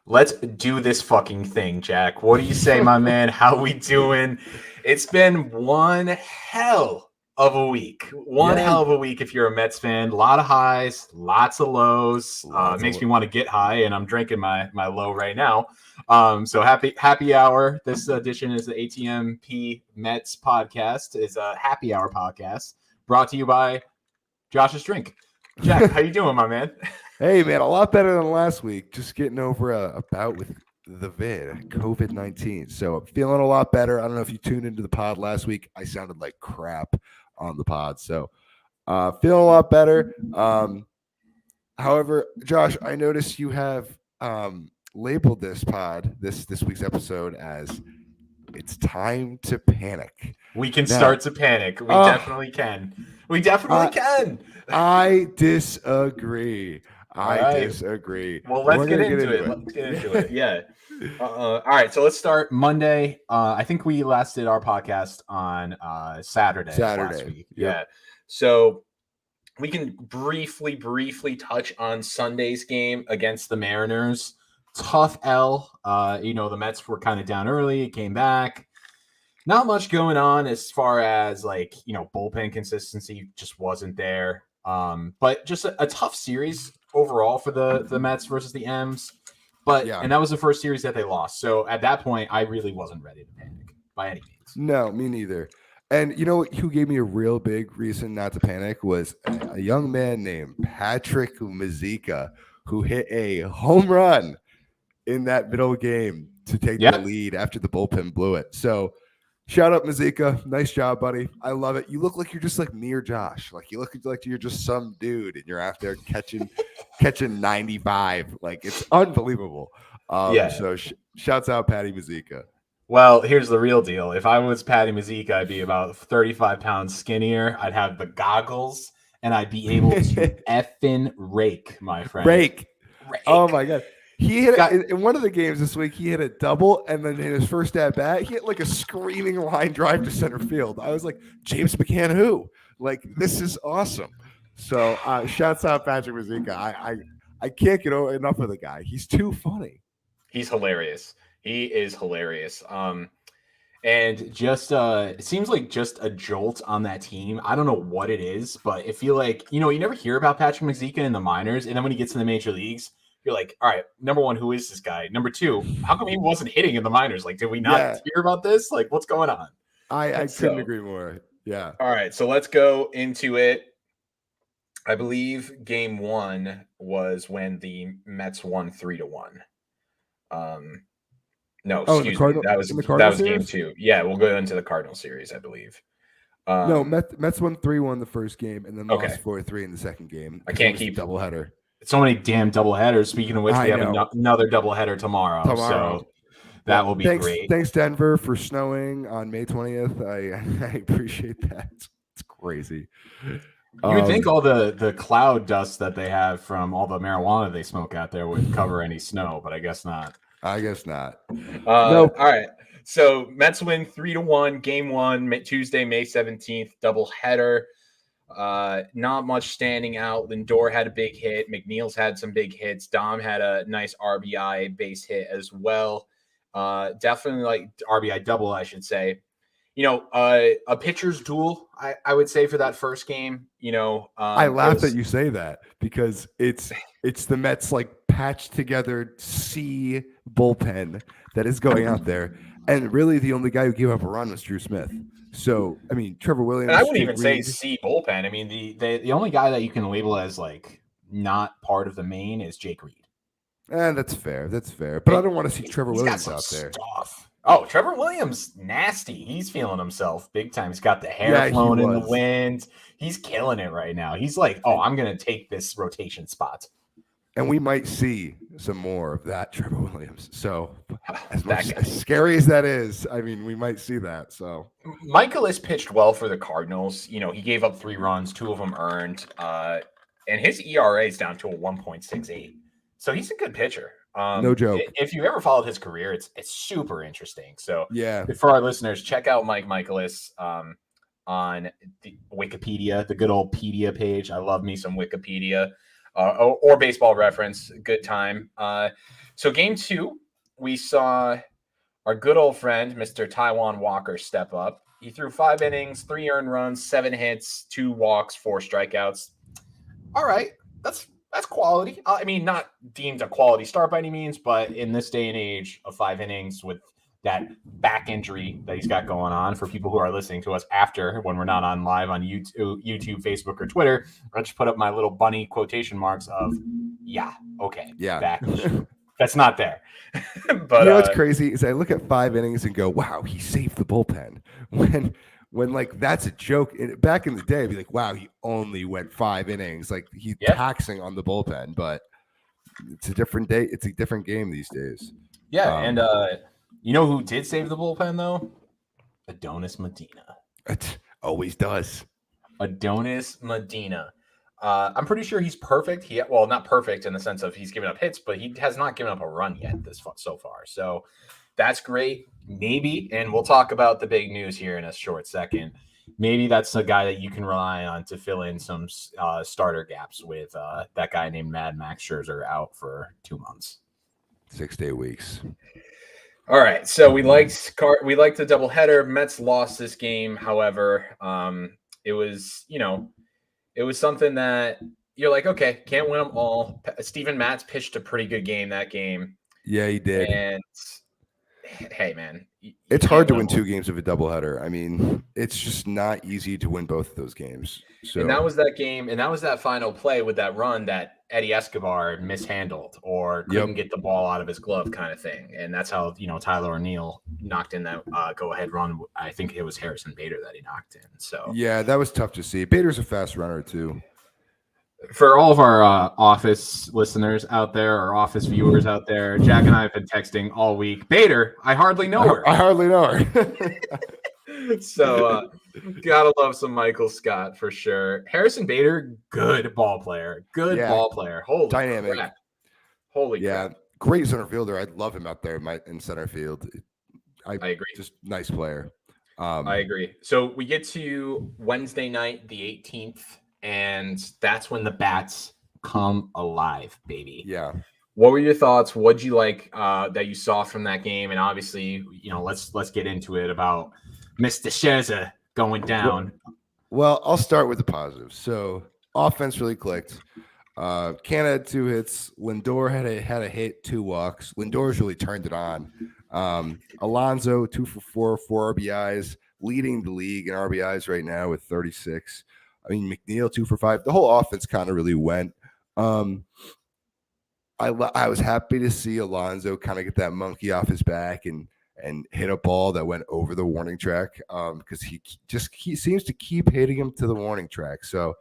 Let's do this fucking thing, Jack. What do you say, my man? How we doing? It's been one hell of a week. One Yeah, hell of a week if you're a Mets fan. A lot of highs, lots of lows. lots Makes of me want to get high, and I'm drinking my low right now. So happy hour. This edition is the ATMP Mets podcast. Is a happy hour podcast brought to you by Josh's Drink. Jack, how you doing, my man? Hey, man, a lot better than last week. Just getting over a bout with the COVID-19. So I'm feeling a lot better. I don't know if you tuned into the pod last week. I sounded like crap on the pod. So feeling a lot better. However, Josh, I noticed you have labeled this pod, this week's episode, as "It's Time to Panic." We can Now, start to panic. We definitely can. We definitely can. I disagree. All I right. disagree. Well, let's We're get gonna into it. Let's get into it. Yeah. All right. So let's start Monday. I think we last did our podcast on Saturday of last week. Yep. Yeah. So we can briefly touch on Sunday's game against the Mariners. Tough L. The Mets were kind of down early. It came back. Not much going on as far as bullpen consistency just wasn't there. But just a tough series overall for the Mets versus the M's. But Yeah. and that was the first series that they lost. So at that point, I really wasn't ready to panic by any means. No, me neither. And you know who gave me a real big reason not to panic was a young man named Patrick Mazeika, who hit a home run in that middle game to take the lead after the bullpen blew it. So shout out Mazeika. Nice job, buddy. I love it. You look like you're just like me or Josh. Like you look like you're just some dude and you're out there catching 95. Like it's unbelievable. So shouts out Patty Mazeika. Well, here's the real deal. If I was Patty Mazeika, I'd be about 35 pounds skinnier. I'd have the goggles and I'd be able to effing rake, my friend. Rake. Oh my God. He hit in one of the games this week. He hit a double, and then in his first at bat, he hit like a screaming line drive to center field. I was like, James McCann, who? Like, this is awesome. So, shouts out Patrick Mazeika. I can't get enough of the guy. He's too funny. He's hilarious. He is hilarious. And just it seems like just a jolt on that team. I don't know what it is, but I feel like you never hear about Patrick Mazeika in the minors, and then when he gets in the major leagues. You're like, all right, number one, who is this guy? Number two, how come he wasn't hitting in the minors? Like, did we not hear about this? Like, what's going on? I couldn't agree more. Yeah. All right, so let's go into it. I believe game one was when the Mets won 3-1. No, excuse me. That was game two. Yeah, we'll go into the Cardinal series, I believe. No, Mets won 3-1 the first game and then lost 4-3 in the second game. I can't keep doubleheader. So many damn doubleheaders. Speaking of which, we have another doubleheader tomorrow. So that will be great. Thanks, Denver, for snowing on May 20th. I appreciate that. It's crazy. You would think all the cloud dust that they have from all the marijuana they smoke out there would cover any snow, but I guess not. No. All right. So Mets win 3-1, game one, Tuesday, May 17th, doubleheader. Not much standing out. Lindor had a big hit. McNeil's had some big hits. Dom had a nice RBI base hit as well. Definitely like RBI double, I should say. A pitcher's duel, I would say for that first game. I laugh that you say that because it's the Mets like patched together C bullpen that is going out there, and really the only guy who gave up a run was Drew Smith. So, I mean, Trevor Williams. And I wouldn't even say C bullpen. I mean, the only guy that you can label as like not part of the main is Jake Reed. That's fair. But I don't want to see Trevor Williams out there. Oh, Trevor Williams, nasty. He's feeling himself big time. He's got the hair flowing in the wind. He's killing it right now. He's like, I'm going to take this rotation spot. And we might see some more of that Trevor Williams. So as scary as that is, I mean, we might see that. So Michaelis pitched well for the Cardinals. He gave up 3 runs, 2 of them earned. And his ERA is down to a 1.68. So he's a good pitcher. No joke. If you ever followed his career, it's super interesting. So yeah, for our listeners, check out Mike Michaelis on the Wikipedia, the good old Pedia page. I love me some Wikipedia. or Baseball Reference. Good time. So game 2, we saw our good old friend, Mr. Taiwan Walker, step up. He threw 5 innings, 3 earned runs, 7 hits, 2 walks, 4 strikeouts. All right, that's quality. I mean, not deemed a quality start by any means, but in this day and age of 5 innings with that back injury that he's got going on, for people who are listening to us after, when we're not on live on YouTube, Facebook, or Twitter, I'll just put up my little bunny quotation marks of, yeah, okay, Yeah. back issue. That's not there. But what's crazy is I look at 5 innings and go, wow, he saved the bullpen. When like that's a joke. Back in the day, I'd be like, wow, he only went 5 innings. Like he's taxing on the bullpen, but it's a different day. It's a different game these days. Yeah, and you know who did save the bullpen though? Adonis Medina. It always does. Adonis Medina. I'm pretty sure he's perfect. Well, not perfect in the sense of he's given up hits, but he has not given up a run yet so far. So that's great. Maybe, and we'll talk about the big news here in a short second. Maybe that's a guy that you can rely on to fill in some starter gaps with that guy named Mad Max Scherzer out for 2 months. 6 to 8 weeks. All right, so we liked the doubleheader. Mets lost this game, however. It was something that you're like, okay, can't win them all. Steven Matz pitched a pretty good game that game. Yeah, he did. And hey, man, it's hard to win 2 games of a doubleheader. I mean, it's just not easy to win both of those games. So, and that was that game, and that was that final play with that run that Eddie Escobar mishandled or couldn't get the ball out of his glove, kind of thing. And that's how Tyler O'Neill knocked in that go-ahead run. I think it was Harrison Bader that he knocked in. So yeah, that was tough to see. Bader's a fast runner too. For all of our office listeners out there, or office viewers out there, Jack and I have been texting all week. Bader, I hardly know her. I hardly know her. So gotta love some Michael Scott for sure. Harrison Bader, good ball player. Ball player. Holy dynamic. Crap. Holy crap. Great center fielder. I'd love him out there in center field. I agree. Just nice player. I agree. So we get to Wednesday night, the 18th, and that's when the bats come alive, baby. Yeah. What were your thoughts? What'd you like that you saw from that game? And obviously, let's get into it about Mr. Scherzer going down. Well, I'll start with the positives. So offense really clicked. Canna had 2 hits. Lindor had a hit, 2 walks. Lindor's really turned it on. Alonso 2 for 4 RBIs, leading the league in RBIs right now with 36. I mean, McNeil 2 for 5. The whole offense kind of really went. I was happy to see Alonso kind of get that monkey off his back and hit a ball that went over the warning track because he seems to keep hitting him to the warning track. So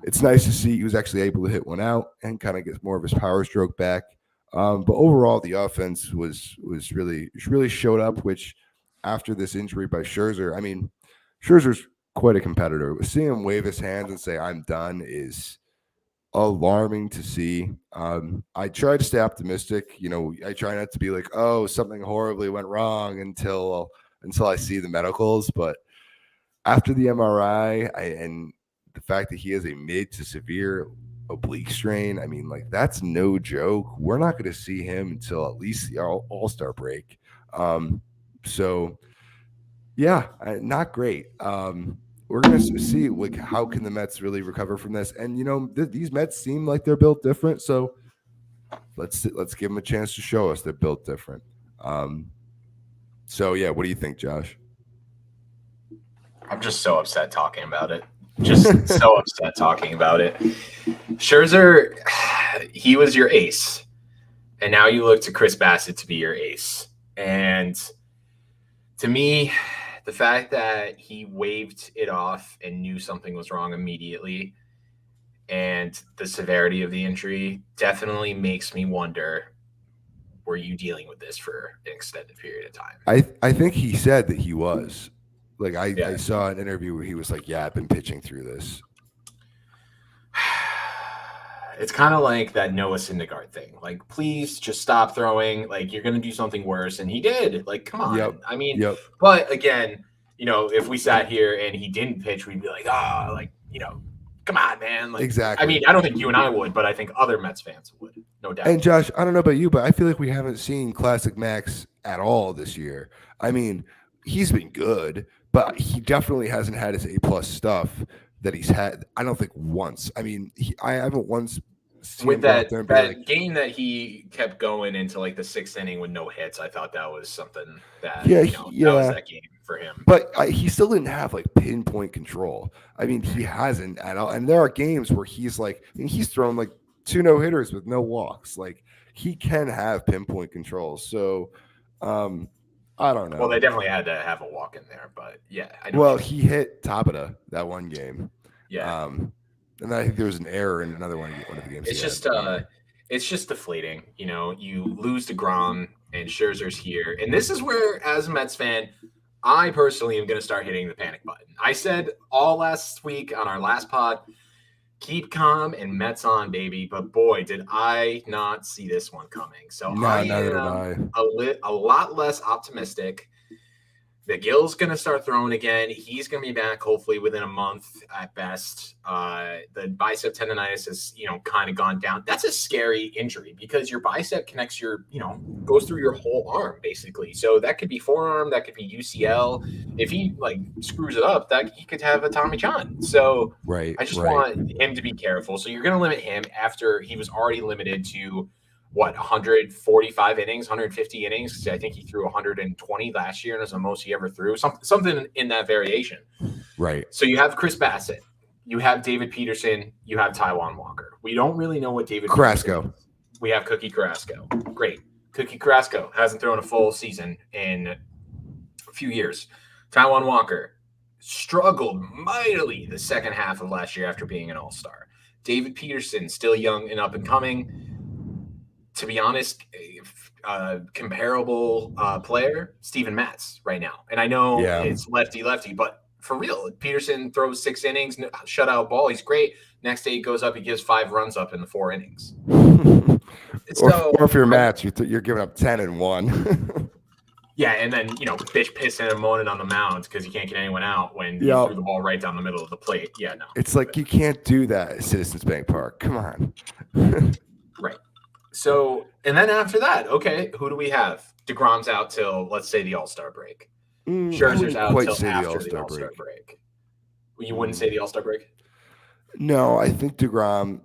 it's nice to see he was actually able to hit one out and kind of get more of his power stroke back. But overall, the offense was really showed up, which after this injury by Scherzer, I mean, Scherzer's quite a competitor. Seeing him wave his hands and say, "I'm done," is alarming to see. I try to stay optimistic. I try not to be like, oh, something horribly went wrong until I see the medicals. But after the MRI and the fact that he has a mid to severe oblique strain, I mean, like, that's no joke. We're not going to see him until at least the All-Star break. So yeah, not great. We're going to see like how can the Mets really recover from this. And these Mets seem like they're built different, so let's give them a chance to show us they're built different. So yeah, what do you think, Josh? I'm just so upset talking about it. Just so upset talking about it. Scherzer, he was your ace, and now you look to Chris Bassett to be your ace. And to me, the fact that he waved it off and knew something was wrong immediately, and the severity of the injury definitely makes me wonder, were you dealing with this for an extended period of time? I think he said that he was. Like, I saw an interview where he was like, yeah, I've been pitching through this. It's kind of like that Noah Syndergaard thing. Like, please just stop throwing. Like, you're going to do something worse. And he did. Like, come on. Yep. I mean, but again, if we sat here and he didn't pitch, we'd be like, come on, man. Like, Exactly. I mean, I don't think you and I would, but I think other Mets fans would, no doubt. And Josh, I don't know about you, but I feel like we haven't seen Classic Max at all this year. I mean, he's been good, but he definitely hasn't had his A+ stuff that he's had. I don't think once. I mean, I haven't once seen With him go out that there and be like, game that he kept going into like the 6th inning with no hits, I thought that was something that yeah, that was that game for him. But he still didn't have like pinpoint control. I mean, he hasn't at all. And there are games where he's like, I mean, he's thrown like 2 no-hitters with no walks. Like he can have pinpoint control. So I don't know. Well, they definitely had to have a walk in there, but yeah, I know. Well, he hit Tabata that one game. Yeah. And I think there was an error in another one of the games. It's just deflating. You lose to Grom and Scherzer's here. And this is where, as a Mets fan, I personally am going to start hitting the panic button. I said all last week on our last pod, keep calm and Mets on, baby. But boy, did I not see this one coming. So neither did I. A lot less optimistic. McGill's going to start throwing again. He's going to be back hopefully within a month at best. The bicep tendonitis has, kind of gone down. That's a scary injury because your bicep connects goes through your whole arm basically. So that could be forearm, that could be UCL. If he screws it up, that he could have a Tommy John. So I just want him to be careful. So you're going to limit him after he was already limited to 145 innings, 150 innings. I think he threw 120 last year, and it's the most he ever threw. Something in that variation. Right. So you have Chris Bassett, you have David Peterson, you have Taijuan Walker. We don't really know what David Carrasco. We have Cookie Carrasco. Great. Cookie Carrasco hasn't thrown a full season in a few years. Taijuan Walker struggled mightily the second half of last year after being an all-star. David Peterson, still young and up and coming. To be honest, comparable player, Steven Matz right now. And I know it's lefty, but for real, Peterson throws 6 innings, shutout ball. He's great. Next day he goes up, he gives 5 runs up in the 4 innings. or if you're Matz, you're giving up 10 and 1. Yeah, and then, bitch pissing and moaning on the mound because you can't get anyone out when you threw the ball right down the middle of the plate. Yeah, no. It's like you can't do that at Citizens Bank Park. Come on. Right. So, and then after that, okay, who do we have? DeGrom's out till, let's say, the All-Star break. Scherzer's out till after the All-Star break. You wouldn't say the All-Star break? No, I think DeGrom,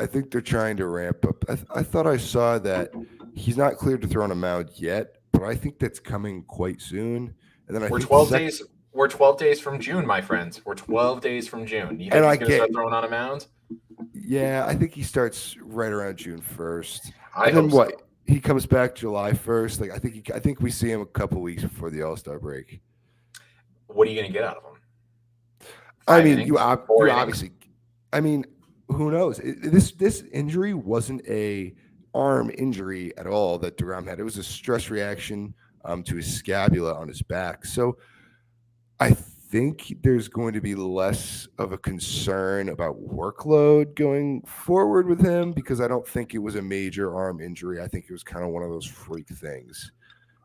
I think they're trying to ramp up. I thought I saw that he's not cleared to throw on a mound yet, but I think that's coming quite soon. And then We're 12 days. We're 12 days from June, my friends. We're 12 days from June. You think he's going to start throwing on a mound? Yeah, I think he starts right around June 1st. And then what? So. He comes back July 1st. I think we see him a couple weeks before the All-Star break. What are you going to get out of him? I mean, you obviously. I mean, who knows? This injury wasn't a arm injury at all that DeGrom had. It was a stress reaction to his scapula on his back. So I think there's going to be less of a concern about workload going forward with him because I don't think it was a major arm injury. I think it was kind of one of those freak things.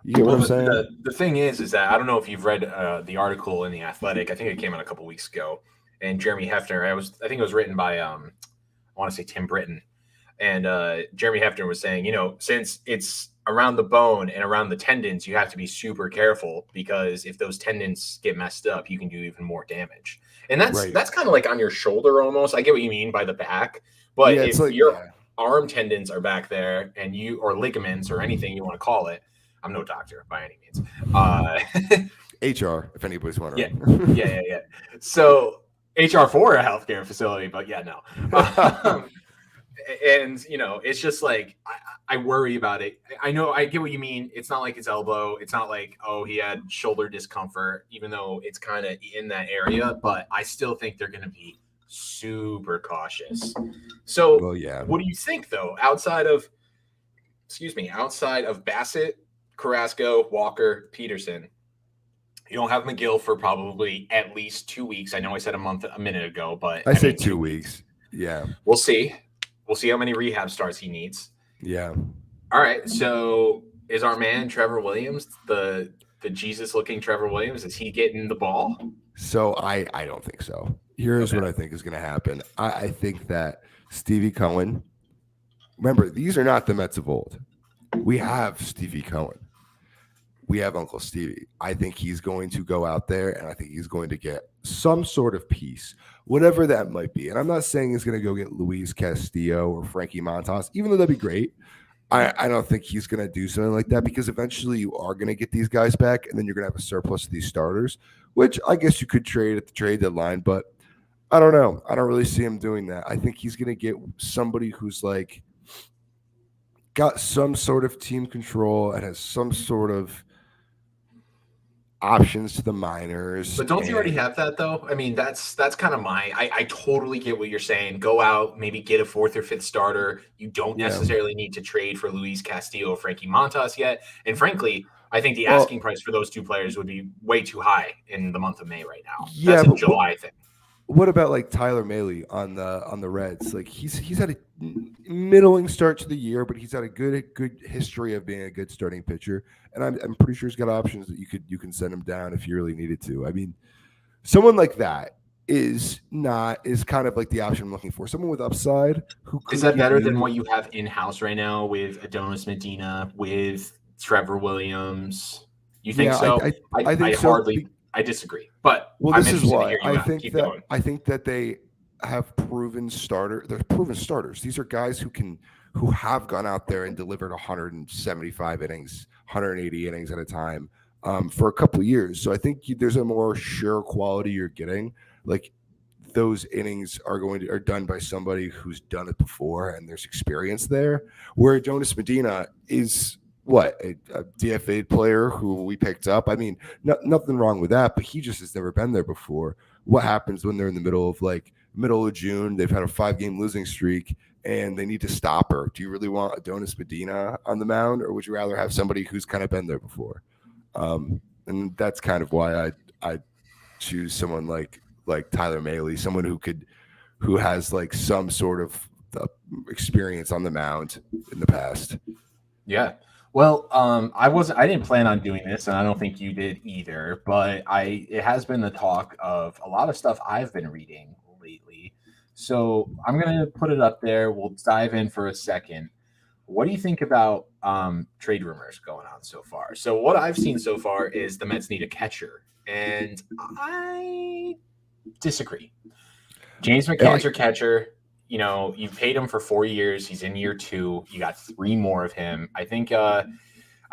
You get what I'm saying? The thing is that I don't know if you've read the article in The Athletic. I think it came out a couple weeks ago. And Jeremy Hefner, I think it was written by, I want to say Tim Britton. And Jeremy Hefner was saying, since it's around the bone and around the tendons, you have to be super careful because if those tendons get messed up, you can do even more damage. And that's kind of like on your shoulder almost. I get what you mean by the back. But if your arm tendons are back there and or ligaments or anything you want to call it, I'm no doctor by any means. HR, if anybody's wondering. Yeah. So HR for a healthcare facility, but yeah, no. And, it's just like, I worry about it. I know, I get what you mean. It's not like his elbow. It's not like, he had shoulder discomfort, even though it's kind of in that area. But I still think they're going to be super cautious. So what do you think, though, outside of Bassett, Carrasco, Walker, Peterson? You don't have McGill for probably at least 2 weeks. I know I said a minute ago, but I said 2 weeks. Yeah. We'll see. We'll see how many rehab starts he needs. Yeah. All right. So is our man Trevor Williams the the Jesus looking Trevor Williams? Is he getting the ball? So I don't think so. Here's what I think is going to happen. I think that Stevie Cohen. Remember, these are not the Mets of old. We have Stevie Cohen. We have Uncle Stevie. I think he's going to go out there and I think he's going to get some sort of piece, whatever that might be. And I'm not saying he's going to go get Luis Castillo or Frankie Montas, even though that'd be great. I don't think he's going to do something like that because eventually you are going to get these guys back and then you're going to have a surplus of these starters, which I guess you could trade at the trade deadline. But I don't know. I don't really see him doing that. I think he's going to get somebody who's like got some sort of team control and has some sort of options to the minors. But don't you already have that though? I mean, that's kind of I totally get what you're saying. Go out, maybe get a fourth or fifth starter. You don't necessarily need to trade for Luis Castillo or Frankie Montas yet. And frankly, I think the asking price for those two players would be way too high in the month of May right now. Yeah, that's a July thing. What about like Tyler Mahle on the Reds? Like he's had a middling start to the year, but he's had a good history of being a good starting pitcher, and I'm pretty sure he's got options that you can send him down if you really needed to. I mean, someone like that is kind of like the option I'm looking for. Someone with upside who is that better than what you have in house right now with Adonis Medina, with Trevor Williams? You think so? I think so. I disagree, but this is why I think that they have proven starter. They're proven starters. These are guys who have gone out there and delivered 175 innings, 180 innings at a time for a couple of years. So I think there's a more sure quality you're getting. Like those innings are done by somebody who's done it before and there's experience there. Where Jonas Medina is. What a DFA player who we picked up. I mean, nothing wrong with that, but he just has never been there before. What happens when they're in the middle of June? They've had a 5-game losing streak and they need to stop her. Do you really want Adonis Medina on the mound, or would you rather have somebody who's kind of been there before? And that's kind of why I choose someone like Tyler Mahle, someone who has like some sort of experience on the mound in the past. Yeah. Well, I didn't plan on doing this, and I don't think you did either, but it has been the talk of a lot of stuff I've been reading lately. So I'm going to put it up there. We'll dive in for a second. What do you think about trade rumors going on so far? So what I've seen so far is the Mets need a catcher, and I disagree. James McCann's your catcher. You know, you paid him for 4 years. He's in year 2. You got 3 more of him. I think I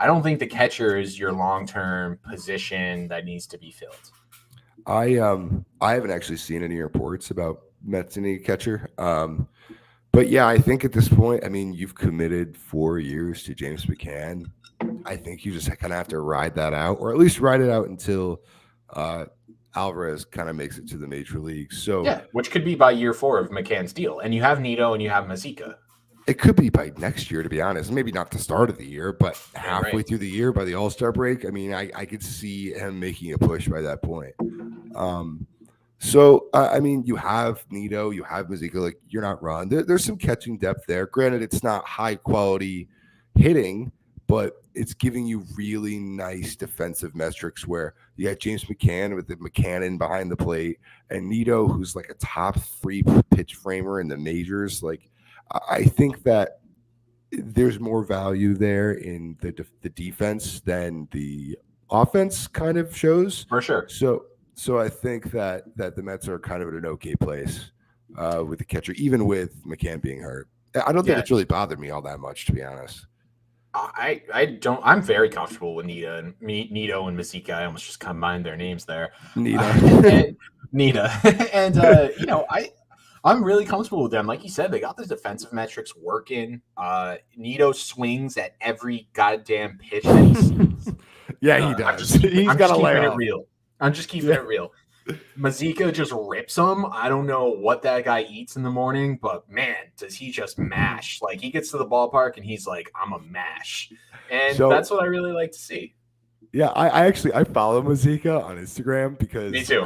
don't think the catcher is your long-term position that needs to be filled. I haven't actually seen any reports about Mets needing a catcher. But yeah, I think at this point, I mean, you've committed 4 years to James McCann. I think you just kind of have to ride that out, or at least ride it out until Alvarez kind of makes it to the major leagues. So yeah, which could be by year 4 of McCann's deal. And you have Nito and you have Mazika. It could be by next year, to be honest. Maybe not the start of the year, but halfway through the year by the All-Star break. I mean, I could see him making a push by that point. So, I mean, you have Nito, you have Mazika. Like, you're not wrong. There's some catching depth there. Granted, it's not high-quality hitting, but it's giving you really nice defensive metrics where you got James McCann with the McCannon behind the plate and Nito, who's like a top 3 pitch framer in the majors. Like, I think that there's more value there in the defense than the offense kind of shows. For sure. So I think that the Mets are kind of at an okay place with the catcher, even with McCann being hurt. I don't think it's really bothered me all that much, to be honest. I don't. I'm very comfortable with Nito and Mazika. I almost just combined their names there. Nita, and you know, I'm really comfortable with them. Like you said, they got the defensive metrics working. Nito swings at every goddamn pitch. Yeah, he does. He's got a layout. I'm just keeping it real. Mazika just rips him. I don't know what that guy eats in the morning, but man, does he just mash. Like, he gets to the ballpark and he's like, I'm a mash. And that's what I really like to see. Yeah, I follow Mazika on Instagram because Me too.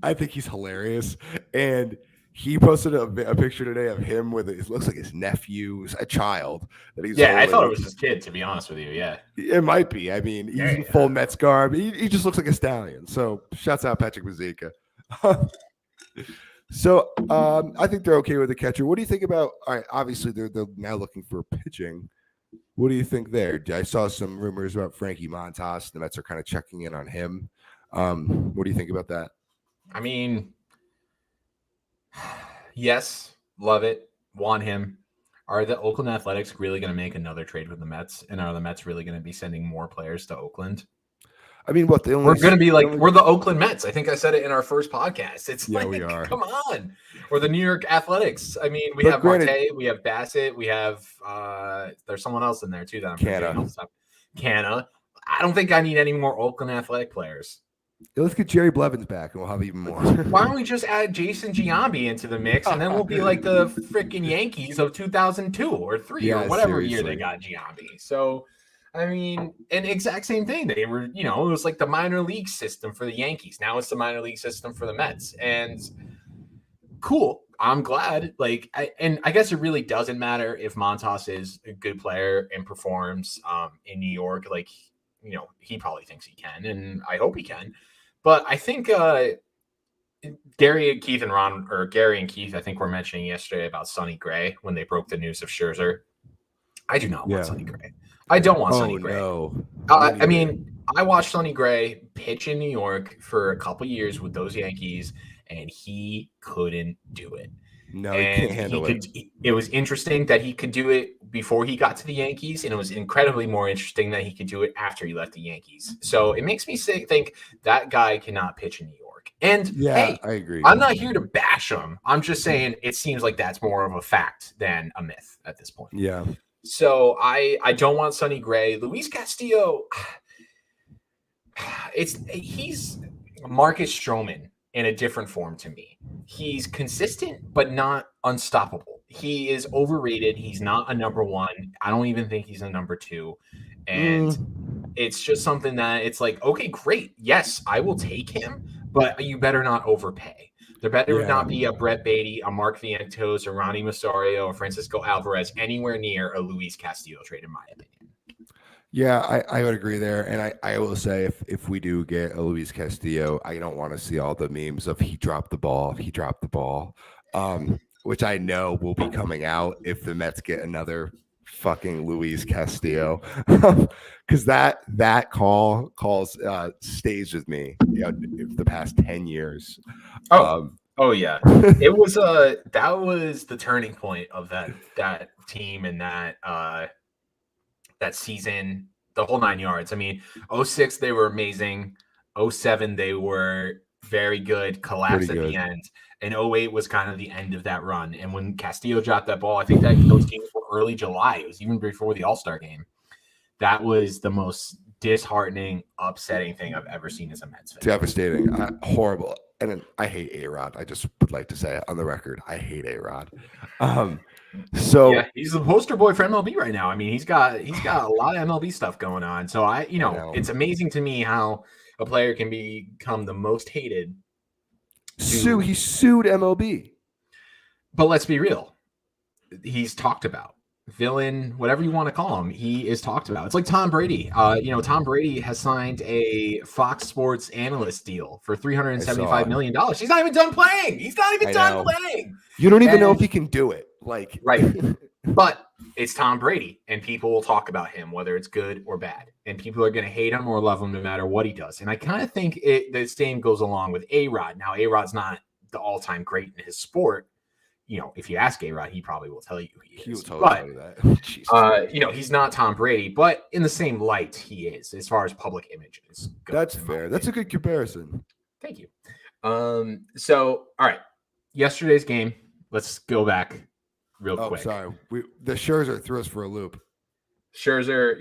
I think he's hilarious. And He posted a picture today of him with it looks like his nephew, a child that he's Yeah, I thought it holding. was his kid, to be honest with you. Yeah. It might be. I mean, he's in full Mets garb. He just looks like a stallion. So shouts out Patrick Mazeika. So I think they're okay with the catcher. What do you think about? All right, obviously they're now looking for pitching. What do you think there? I saw some rumors about Frankie Montas. The Mets are kind of checking in on him. What do you think about that? I mean, yes, love it, want him. Are the Oakland Athletics really going to make another trade with the Mets? And are the Mets really going to be sending more players to Oakland? I mean, what we're going to be like, we're the Oakland Mets. I think I said it in our first podcast. It's yeah, like, we are. Come on. Or the New York Athletics. I mean, we have Marte, we have Bassett, we have there's someone else in there too that I'm forgetting. Canna. I don't think I need any more Oakland Athletic players. Let's get Jerry Blevins back, and we'll have even more. Why don't we just add Jason Giambi into the mix, and then we'll be like the freaking Yankees of 2002 or 3 or whatever year they got Giambi. So, I mean, an exact same thing. They were, it was like the minor league system for the Yankees. Now it's the minor league system for the Mets, and cool. I'm glad. I guess it really doesn't matter if Montas is a good player and performs in New York. He probably thinks he can, and I hope he can. But I think Gary and Keith, I think were mentioning yesterday about Sonny Gray when they broke the news of Scherzer. I do not want Sonny Gray. I don't want Sonny Gray. No. I mean, I watched Sonny Gray pitch in New York for a couple years with those Yankees, and he couldn't do it. No, he can't handle it. It was interesting that he could do it before he got to the Yankees, and it was incredibly more interesting that he could do it after he left the Yankees. So it makes me think that guy cannot pitch in New York. And hey, I agree. I'm not here to bash him. I'm just saying it seems like that's more of a fact than a myth at this point. Yeah. So I don't want Sonny Gray. Luis Castillo, he's Marcus Stroman in a different form to me. He's consistent, but not unstoppable. He is overrated. He's not a number one. I don't even think he's a number two. And it's just something that it's like, okay, great. Yes, I will take him, but you better not overpay. There better not be a Brett Beatty, a Mark Vientos, a Ronnie Masario, or Francisco Alvarez anywhere near a Luis Castillo trade, in my opinion. Yeah, I would agree there. And I will say if we do get a Luis Castillo, I don't want to see all the memes of he dropped the ball, which I know will be coming out if the Mets get another fucking Luis Castillo. Because that calls stays with me the past 10 years. Oh yeah. It was that was the turning point of that team and that season, the whole 9 yards. I mean, 06 they were amazing. 07 they were very good, collapsed at the end. And 08 was kind of the end of that run. And when Castillo dropped that ball, I think that those games were early July. It was even before the All-Star game. That was the most disheartening, upsetting thing I've ever seen as a Mets fan. Devastating. Horrible. And I hate A-Rod. I just would like to say it on the record. I hate A-Rod. So yeah, he's the poster boy for MLB right now. I mean, he's got a lot of MLB stuff going on. So it's amazing to me how a player can become the most hated. He sued MLB. But let's be real. He's talked about. Villain, whatever you want to call him, he is talked about. It's like Tom Brady. Tom Brady has signed a Fox Sports analyst deal for $375 million. He's not even done playing. You don't even know if he can do it. Right. But it's Tom Brady, and people will talk about him, whether it's good or bad. And people are going to hate him or love him no matter what he does. And I kind of think the same goes along with A-Rod. Now, A-Rod's not the all-time great in his sport. If you ask A-Rod, he probably will tell you he is. He will tell you that. He's not Tom Brady, but in the same light he is as far as public images go. That's fair. That's a good comparison. Thank you. So, all right. Yesterday's game, let's go back real quick. Sorry. The Scherzer threw us for a loop. Scherzer,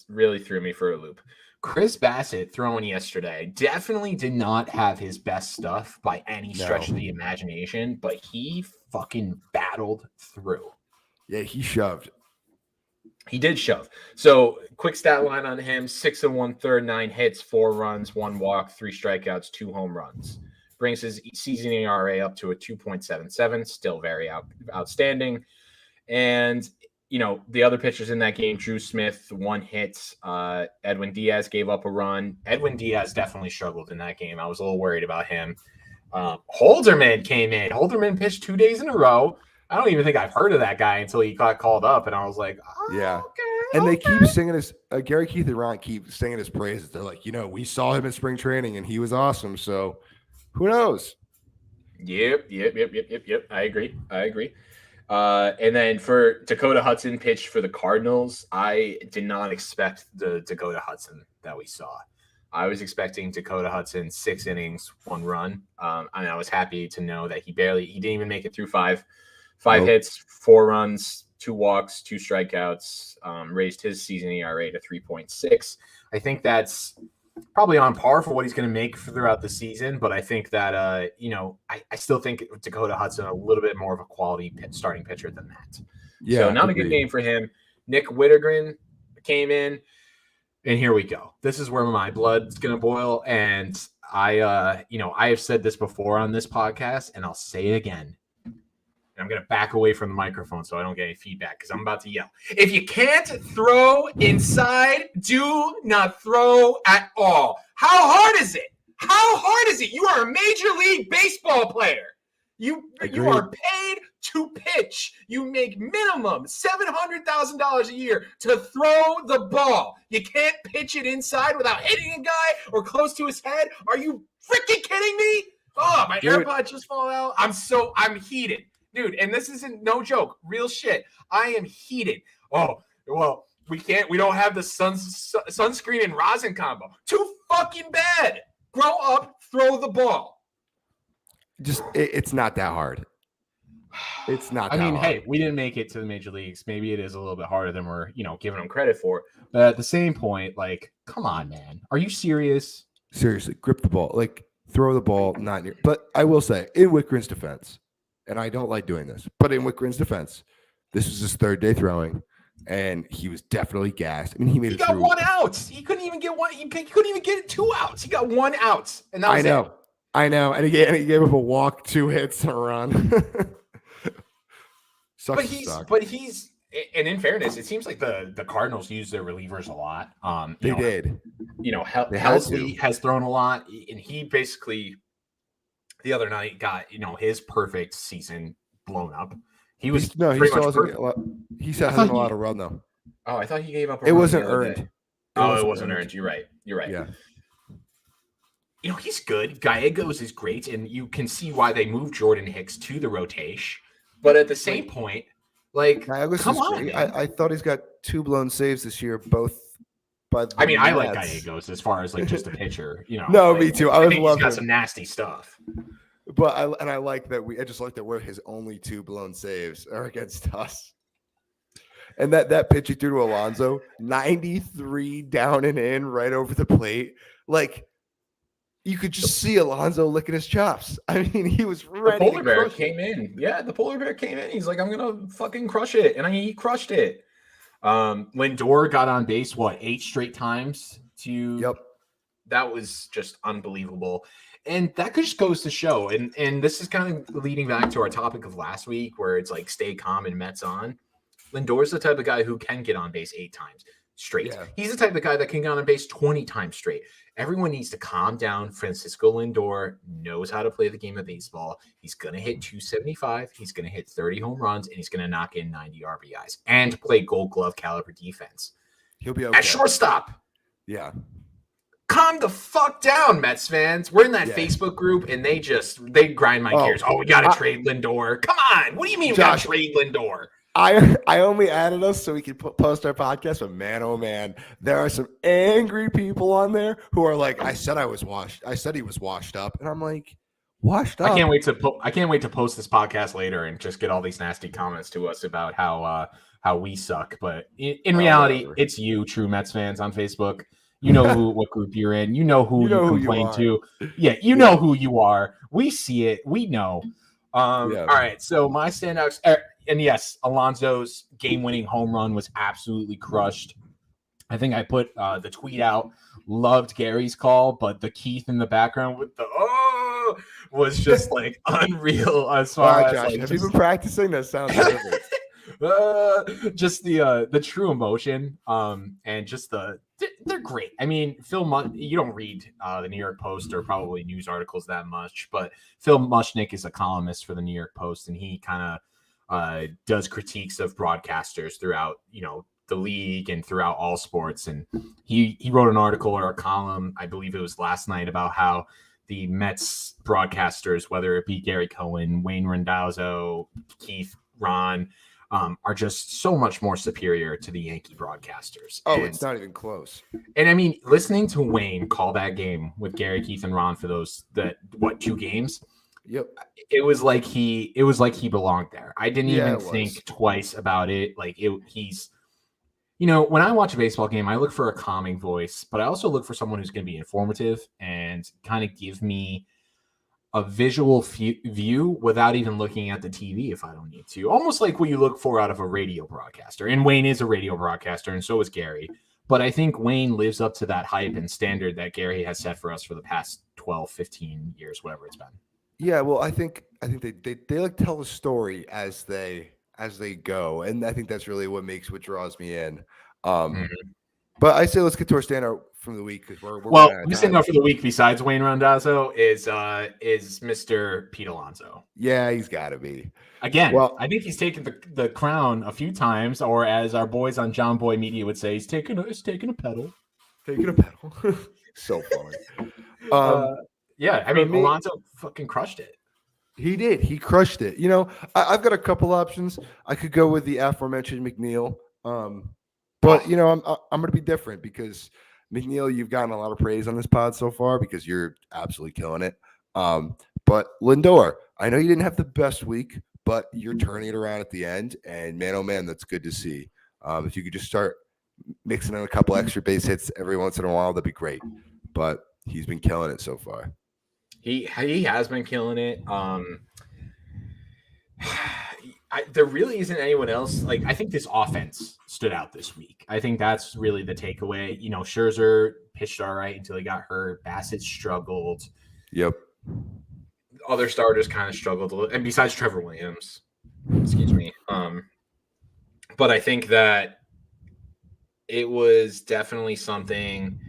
really threw me for a loop. Chris Bassett throwing yesterday definitely did not have his best stuff by any stretch of the imagination, but he fucking battled through. Yeah, he shoved. He did shove. So, quick stat line on him: 6 1/3, 9 hits, 4 runs, 1 walk, 3 strikeouts, 2 home runs. brings his season ERA up to a 2.77, still very outstanding. And, the other pitchers in that game, Drew Smith, 1 hit. Edwin Diaz gave up a run. Edwin Diaz definitely struggled in that game. I was a little worried about him. Holderman came in. Holderman pitched 2 days in a row. I don't even think I've heard of that guy until he got called up, and I was like, yeah. Okay. And they keep singing his Gary, Keith, and Ron keep singing his praises. They're like, we saw him in spring training, and he was awesome. So who knows? Yep. I agree. And then for Dakota Hudson pitched for the Cardinals, I did not expect the Dakota Hudson that we saw. I was expecting Dakota Hudson 6 innings, 1 run. And I was happy to know that he didn't even make it through five hits, 4 runs, 2 walks, 2 strikeouts, raised his season ERA to 3.6. I think that's probably on par for what he's going to make throughout the season. But I think that, I still think Dakota Hudson a little bit more of a quality starting pitcher than that. Yeah, so not a good game for him. Nick Whittegren came in, and here we go. This is where my blood's going to boil. And I have said this before on this podcast, and I'll say it again. I'm going to back away from the microphone so I don't get any feedback because I'm about to yell. If you can't throw inside, do not throw at all. How hard is it? How hard is it? You are a Major League Baseball player. You are paid to pitch. You make minimum $700,000 a year to throw the ball. You can't pitch it inside without hitting a guy or close to his head. Are you freaking kidding me? Oh, my AirPod just fell out. I'm heated. Dude, and this isn't no joke, real shit. I am heated. Oh, well, we don't have the sunscreen and rosin combo. Too fucking bad. Grow up, throw the ball. Just, it's not that hard. It's not that hard. Hey, we didn't make it to the major leagues. Maybe it is a little bit harder than we're, giving them credit for. But at the same point, come on, man. Are you serious? Seriously, grip the ball. Throw the ball, not near. But I will say, in Whitgren's defense, and I don't like doing this, but in Whitgren's defense, this was his 3rd day throwing, and he was definitely gassed. I mean, he got 1 out. He couldn't even get 1. He couldn't even get 2 outs. He got 1 out, and that was it. I know, and he gave up a walk, 2 hits, and a run. But he's, and in fairness, it seems like the Cardinals use their relievers a lot. They did. Helsley has thrown a lot, and he basically the other night got his perfect season blown up. He was he still hasn't a lot of run though. Oh, I thought he gave up. It wasn't earned. It wasn't earned. You're right. Yeah. He's good. Gallegos is great, and you can see why they moved Jordan Hicks to the rotation. But at the same point, Gallegos come on, man. I thought he's got 2 blown saves this year, both. But I like Gallegos as far as just a pitcher. No, me too. I think he's got some nasty stuff. But I like that I just like that we're his only 2 blown saves are against us. And that pitch he threw to Alonso, 93 down and in, right over the plate. You could just see Alonso licking his chops. I mean, he was ready. The polar bear came in. Yeah, the polar bear came in. He's like, I'm gonna fucking crush it, and he crushed it. Lindor got on base 8 straight times. Yep. That was just unbelievable. And that just goes to show, and this is kind of leading back to our topic of last week, where it's stay calm and Mets on. Lindor's the type of guy who can get on base 8 times straight. Yeah. He's the type of guy that can get on base 20 times straight. Everyone needs to calm down. Francisco Lindor knows how to play the game of baseball. He's going to hit 275. He's going to hit 30 home runs, and he's going to knock in 90 RBIs and play Gold Glove caliber defense. He'll be okay. At shortstop. Yeah. Calm the fuck down, Mets fans. We're in that Facebook group, and they grind my gears. Oh, we got to trade Lindor. Come on. What do you mean we got to trade Lindor? I only added us so we could post our podcast, but man, oh man, there are some angry people on there who are like, I said he was washed up, and I'm like, washed up. I can't wait to post this podcast later and just get all these nasty comments to us about how we suck. But in reality, it's you, true Mets fans on Facebook. You know what group you're in. You know who you complain to. Yeah, you know who you are. We see it. We know. All right. So my standouts. And yes, Alonso's game-winning home run was absolutely crushed. I think I put the tweet out. Loved Gary's call, but the Keith in the background with the was just like unreal as far Wow, as Josh, like have you been just practicing? That sounds perfect. just the true emotion and just they're great. I mean, you don't read the New York Post or probably news articles that much, but Phil Mushnick is a columnist for the New York Post, and he kind of does critiques of broadcasters throughout the league and throughout all sports. And he wrote an article or a column, I believe it was last night, about how the Mets broadcasters, whether it be Gary Cohen, Wayne Randazzo, Keith, Ron, are just so much more superior to the Yankee broadcasters. Oh, it's not even close. And I mean, listening to Wayne call that game with Gary, Keith, and Ron for two games. Yep. It was like he belonged there. I didn't even think twice about it. Like he's. When I watch a baseball game, I look for a calming voice, but I also look for someone who's going to be informative and kind of give me a visual view without even looking at the TV if I don't need to. Almost like what you look for out of a radio broadcaster. And Wayne is a radio broadcaster, and so is Gary. But I think Wayne lives up to that hype and standard that Gary has set for us for the past 12, 15 years, whatever it's been. Yeah, well, I think they like tell the story as they go, and I think that's really what draws me in. But I say let's get to our standout from the week because we're my standout for the week besides Wayne Randazzo is Mr. Pete Alonso. Yeah, he's got to be. Again, well, I think he's taken the crown a few times, or as our boys on John Boy Media would say, he's taking a pedal. Taking a pedal. So funny. Yeah, I mean, Alonso fucking crushed it. He did. He crushed it. I've got a couple options. I could go with the aforementioned McNeil. But I'm going to be different because McNeil, you've gotten a lot of praise on this pod so far because you're absolutely killing it. But Lindor, I know you didn't have the best week, but you're turning it around at the end, and man, oh man, that's good to see. If you could just start mixing in a couple extra base hits every once in a while, that'd be great. But he's been killing it so far. He has been killing it. There really isn't anyone else. Like, I think this offense stood out this week. I think that's really the takeaway. Scherzer pitched all right until he got hurt. Bassett struggled. Yep. Other starters kind of struggled a little, and besides Trevor Williams, excuse me. But I think that it was definitely something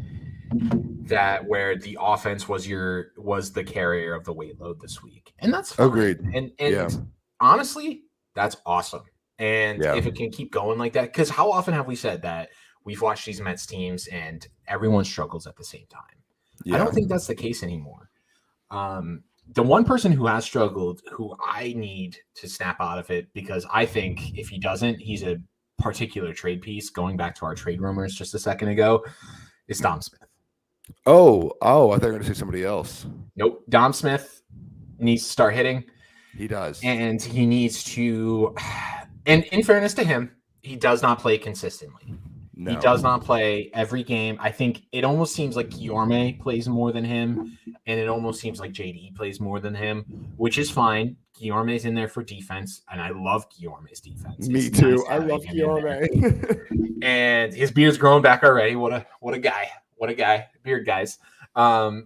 that where the offense was the carrier of the weight load this week, and that's fine. Agreed. And honestly, that's awesome. And if it can keep going like that, because how often have we said that we've watched these Mets teams and everyone struggles at the same time? Yeah. I don't think that's the case anymore. The one person who has struggled, who I need to snap out of it, because I think if he doesn't, he's a particular trade piece. Going back to our trade rumors just a second ago, is Dom Smith. Oh, I thought you were going to say somebody else. Nope. Dom Smith needs to start hitting. He does. And he needs to, and in fairness to him, he does not play consistently. No. He does not play every game. I think it almost seems like Guillorme plays more than him, and it almost seems like JD plays more than him, which is fine. Guillorme's in there for defense, and I love Guillorme's defense. Me it's too. Nice I love Guillorme. And his beard's growing back already. What a guy. What a guy. Beard guys. And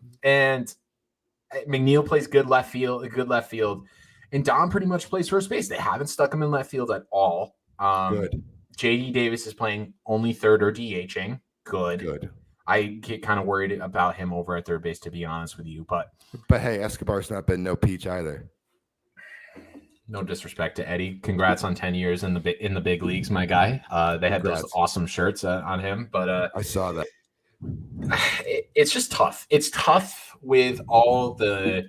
McNeil plays good left field. And Dom pretty much plays first base. They haven't stuck him in left field at all. Good. JD Davis is playing only third or DHing. Good. I get kind of worried about him over at third base, to be honest with you. But hey, Escobar's not been no peach either. No disrespect to Eddie. Congrats on 10 years in the big leagues, my guy. They had those awesome shirts on him. But I saw that. It's just tough. It's tough with all the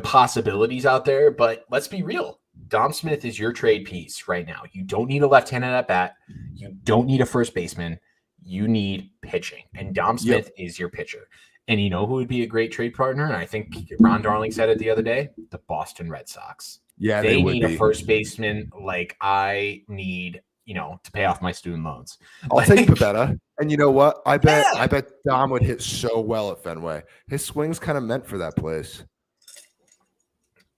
possibilities out there. But let's be real. Dom Smith is your trade piece right now. You don't need a left-handed at bat. You don't need a first baseman. You need pitching. And Dom Smith is your pitcher. And you know who would be a great trade partner? And I think Ron Darling said it the other day, the Boston Red Sox. Yeah, they need a first baseman like I need, to pay off my student loans. I'll take Pivetta. And you know what? I bet Dom would hit so well at Fenway. His swing's kind of meant for that place.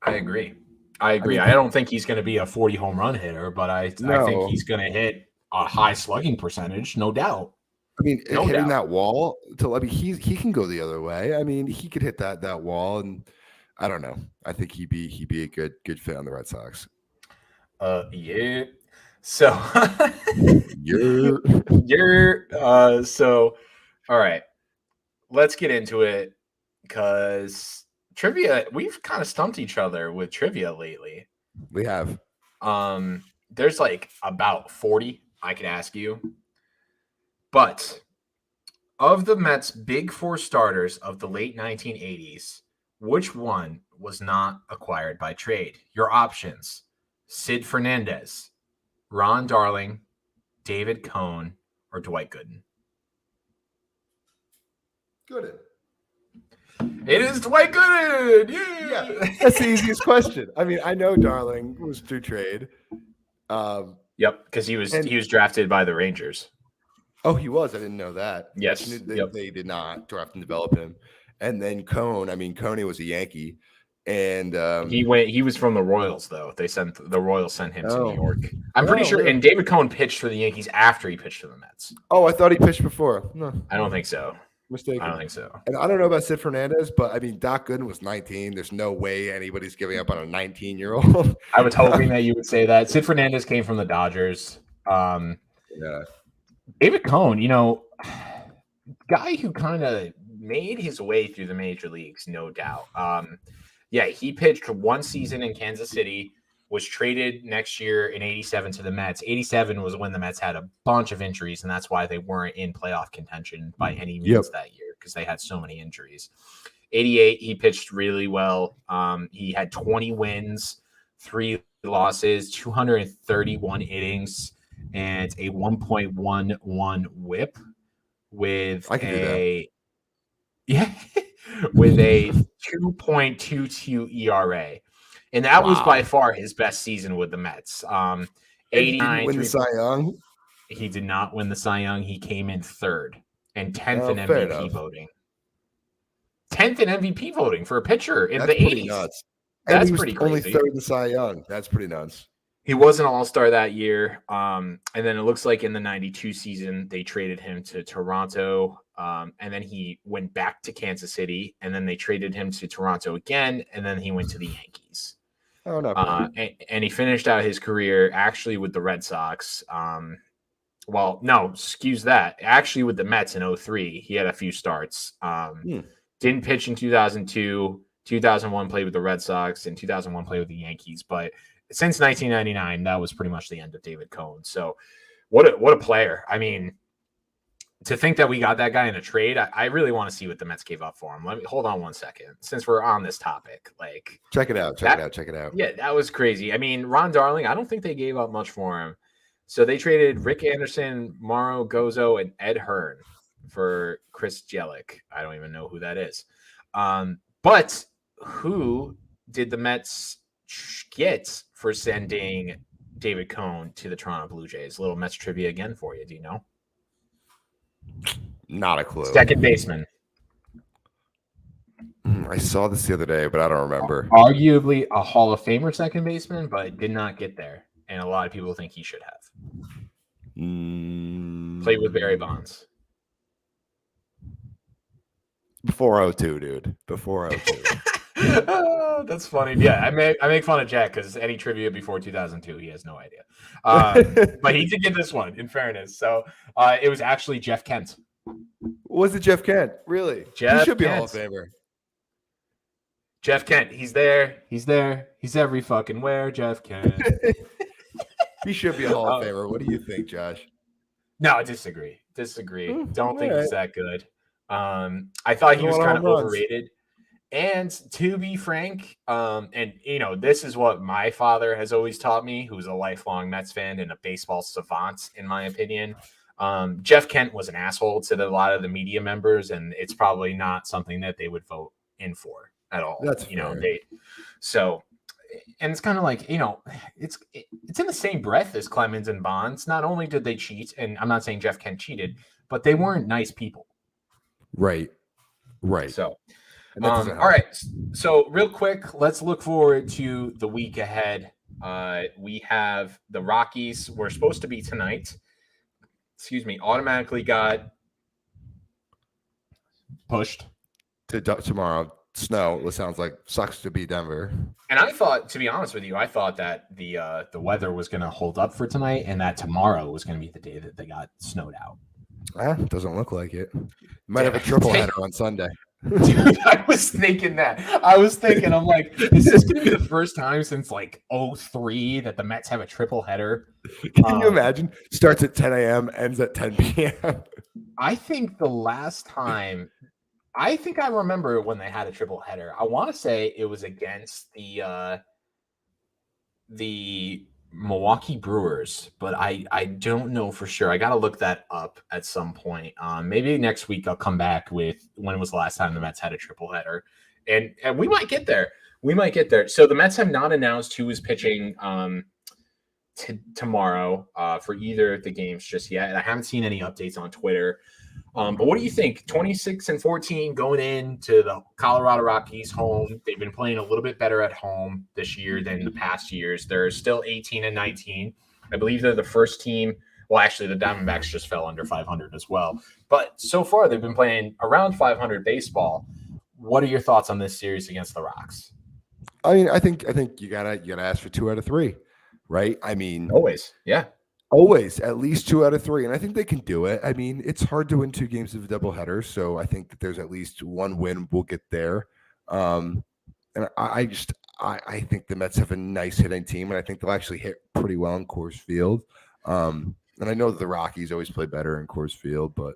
I agree. I don't think he's going to be a 40 home run hitter, but I think he's going to hit a high slugging percentage, no doubt. I mean, that wall he can go the other way. I mean, he could hit that wall, and I don't know. I think he'd be a good fit on the Red Sox. Yeah. So You're so all right. Let's get into it because trivia, we've kind of stumped each other with trivia lately. we have. There's like about 40 I could ask you. But of the Mets' big four starters of the late 1980s, which one was not acquired by trade? Your options: Sid Fernandez, Ron Darling, David Cohn, or Dwight Gooden. Good. It is Dwight Gooden. Yeah. That's the easiest question. I mean, I know Darling was through trade. Yep, because he was drafted by the Rangers. Oh, he was. I didn't know that. Yes. They did not draft and develop him. And then Cone. I mean, Coney was a Yankee, and he was from the Royals though. The Royals sent him to New York. I'm pretty sure. Really? And David Cohn pitched for the Yankees after he pitched for the Mets. Oh, I thought he pitched before. No, I don't think so. Mistaken. I don't think so. And I don't know about Sid Fernandez, but I mean, Doc Gooden was 19. There's no way anybody's giving up on a 19-year-old. I was hoping that you would say that. Sid Fernandez came from the Dodgers. Yeah. David Cohn, guy who kind of made his way through the major leagues, no doubt. Yeah, he pitched one season in Kansas City, was traded next year in 87 to the Mets. 87 was when the Mets had a bunch of injuries, and that's why they weren't in playoff contention by any means that year, because they had so many injuries. 88, he pitched really well. He had 20 wins, 3 losses, 231 innings, and a 1.11 whip with with a 2.22 ERA. And that was by far his best season with the Mets. 89 win the Cy Young. He did not win the Cy Young. He came in third and 10th in MVP voting. 10th in MVP voting for a pitcher in the 80s. Nuts. That's pretty crazy. Only third in the Cy Young. That's pretty nuts. He was an all-star that year. And then it looks like in the 92 season, they traded him to Toronto. And then he went back to Kansas City. And then they traded him to Toronto again. And then he went to the Yankees. Oh, no. And he finished out his career actually with the Red Sox. Well, no, excuse that. Actually with the Mets in 03, he had a few starts. Didn't pitch in 2002. 2001 played with the Red Sox. And 2001 played with the Yankees. But since 1999, that was pretty much the end of David Cohn. So what a player. I mean, to think that we got that guy in a trade, I really want to see what the Mets gave up for him. Let me hold on one second, since we're on this topic. Like, check it out. Yeah, that was crazy. I mean, Ron Darling, I don't think they gave up much for him. So they traded Rick Anderson, Mauro Gozo, and Ed Hearn for Chris Jelic. I don't even know who that is. But who did the Mets get for sending David Cohn to the Toronto Blue Jays? A little Mets trivia again for you. Do you know? Not a clue. Second baseman. I saw this the other day, but I don't remember. Arguably a Hall of Famer second baseman, but did not get there. And a lot of people think he should have. Played with Barry Bonds. Before 02, dude. Before 02. Oh, that's funny. Yeah, I make fun of Jack because any trivia before 2002, he has no idea. But he did get this one, in fairness. So it was actually Jeff Kent. Was it Jeff Kent? Really? He should be a Hall of Famer. Jeff Kent. He's there. He's every fucking where. Jeff Kent. He should be a Hall of Famer. What do you think, Josh? No, I disagree. Don't think he's that good. I thought he was kind of overrated. And to be frank, and this is what my father has always taught me, who's a lifelong Mets fan and a baseball savant, in my opinion. Jeff Kent was an asshole to a lot of the media members, and it's probably not something that they would vote in for at all. That's fair. And it's kind of like, it's in the same breath as Clemens and Bonds. Not only did they cheat, and I'm not saying Jeff Kent cheated, but they weren't nice people. Right. So, all right. So real quick, let's look forward to the week ahead. We have the Rockies. We're supposed to be tonight. Automatically got pushed to tomorrow. snow. It sounds like sucks to be Denver. And I thought, to be honest with you, I thought that the weather was going to hold up for tonight, and that tomorrow was going to be the day that they got snowed out. Doesn't look like it. Might have a triple header on Sunday. Dude, I was thinking that. I'm like, is this going to be the first time since like 2003 that the Mets have a triple header? Can you imagine? Starts at 10 a.m., ends at 10 p.m. I think the last time, I remember when they had a triple header. I want to say it was against the Milwaukee Brewers, but I don't know for sure. I got to look that up at some point. Maybe next week I'll come back with when was the last time the Mets had a triple header, and we might get there. So the Mets have not announced who is pitching tomorrow for either of the games just yet, and I haven't seen any updates on Twitter. But what do you think? 26-14 going into the Colorado Rockies home. They've been playing a little bit better at home this year than the past years. They're still 18-19. I believe they're the first team. Well, actually, the Diamondbacks just fell under 500 as well. But so far, they've been playing around 500 baseball. What are your thoughts on this series against the Rocks? I mean, I think you gotta ask for 2 out of 3, right? I mean, always, yeah. Always at least 2 out of 3. And I think they can do it. I mean, it's hard to win 2 games of a doubleheader. So I think that there's at least one win we'll get there. And I think the Mets have a nice hitting team, and I think they'll actually hit pretty well in Coors Field. And I know that the Rockies always play better in Coors Field, but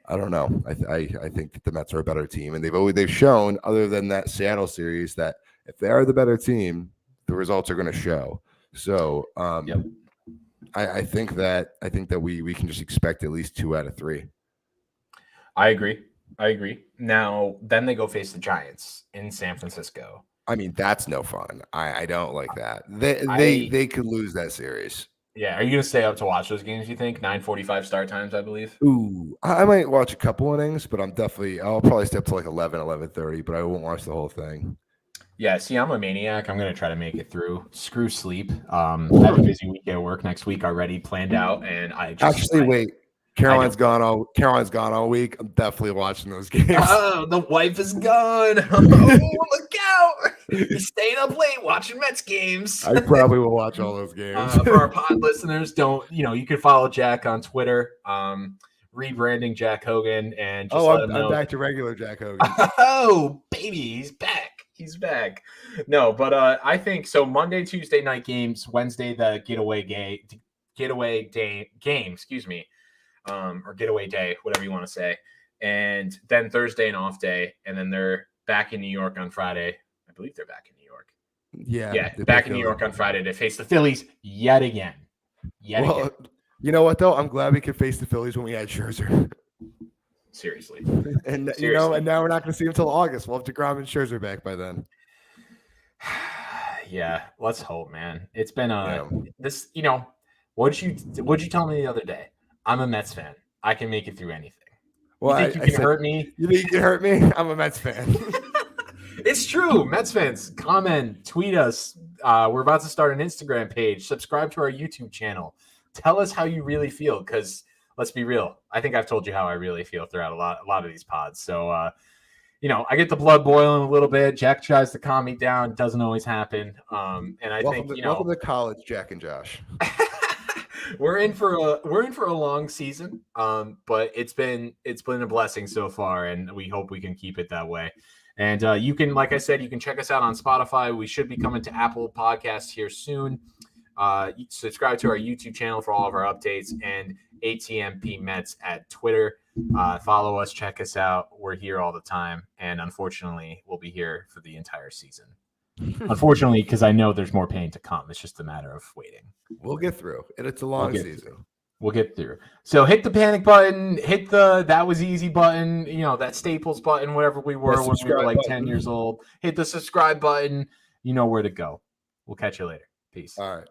I don't know. I think that the Mets are a better team, and they've shown, other than that Seattle series, that if they are the better team, the results are going to show. So, yep. I think that we can just expect at least 2 out of 3. I agree. Now, then they go face the Giants in San Francisco. I mean, that's no fun. I don't like that. They could lose that series. Yeah. Are you going to stay up to watch those games, you think? 9:45 start times, I believe. Ooh, I might watch a couple innings, but I'll probably stay up to like 11:30, but I won't watch the whole thing. Yeah, see, I'm a maniac. I'm going to try to make it through. Screw sleep. I have a busy week at work next week already planned out, and wait. Caroline's gone all week. I'm definitely watching those games. Oh, the wife is gone. Oh, look out! You staying up late watching Mets games. I probably will watch all those games. For our pod listeners, you can follow Jack on Twitter. Rebranding Jack Hogan, and just let him know. I'm back to regular Jack Hogan. Oh, baby, he's back. He's back. No, but I think so. Monday, Tuesday night games. Wednesday, the getaway game. Excuse me, or getaway day, whatever you want to say. And then Thursday, an off day, and then they're back in New York on Friday. I believe they're back in New York. Yeah, back in New York on Friday to face the Phillies yet again. Again. You know what though? I'm glad we could face the Phillies when we had Scherzer. Seriously. And and now we're not going to see him until August. We'll have DeGrom and Scherzer back by then. Yeah, let's hope, man. It's been this. What'd you tell me the other day? I'm a Mets fan. I can make it through anything. Well, you can hurt me? You think you can hurt me? I'm a Mets fan. It's true. Mets fans, comment, tweet us. We're about to start an Instagram page. Subscribe to our YouTube channel. Tell us how you really feel, because let's be real. I think I've told you how I really feel throughout a lot of these pods. So, I get the blood boiling a little bit. Jack tries to calm me down. It doesn't always happen. And I think welcome to college, Jack and Josh. we're in for a long season. But it's been a blessing so far, and we hope we can keep it that way. And you can, like I said, you can check us out on Spotify. We should be coming to Apple Podcasts here soon. Subscribe to our YouTube channel for all of our updates, and ATMP Mets at Twitter. Follow us, check us out. We're here all the time, and unfortunately, we'll be here for the entire season. Unfortunately, because I know there's more pain to come. It's just a matter of waiting. We'll get through, and it's a long season. We'll get through. So hit the panic button, hit the that was easy button, that Staples button, whatever we were when we were like 10 years old. Hit the subscribe button. You know where to go. We'll catch you later. Peace. All right.